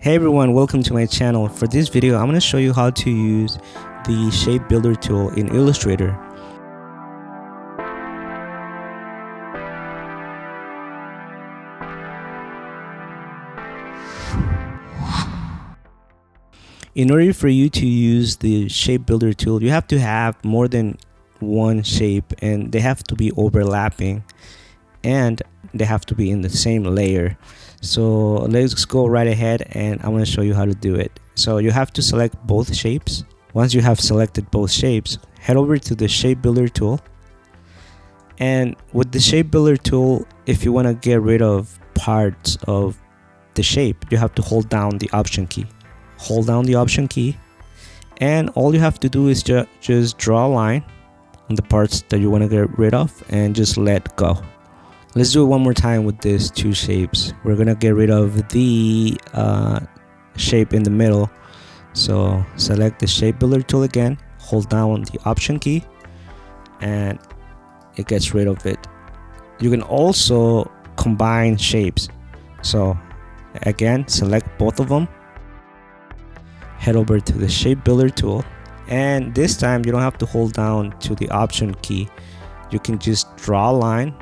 Hey everyone, welcome to my channel. For this video, I'm going to show you how to use the shape builder tool in Illustrator. In order for you to use the shape builder tool, you have to have more than one shape and they have to be overlapping and they have to be in the same layer. So let's go right ahead and I'm going to show you how to do it. So you have to select both shapes. Once you have selected both shapes, head over to the shape builder tool. And with the shape builder tool, if you want to get rid of parts of the shape, you have to hold down the option key. Hold down the option key and all you have to do is just draw a line on the parts that you want to get rid of and just let go. Let's do it one more time with these two shapes. We're gonna get rid of the shape in the middle. So select the shape builder tool again, hold down the option key, and it gets rid of it. You can also combine shapes. So again, select both of them, head over to the shape builder tool, and this time you don't have to hold down to the option key. You can just draw a line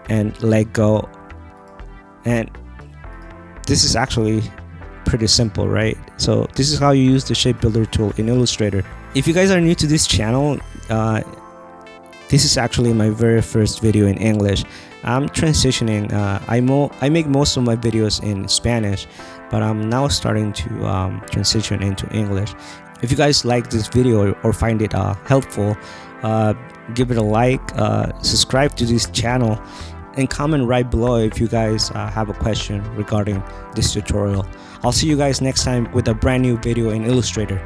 and let go, and this is actually pretty simple, right? So this is how you use the shape builder tool in Illustrator. If you guys are new to this channel, this is actually my very first video in English. I'm transitioning. I make most of my videos in Spanish, but I'm now starting to transition into English. If you guys like this video or find it helpful, give it a like, subscribe to this channel, and comment right below if you guys have a question regarding this tutorial. I'll see you guys next time with a brand new video in Illustrator.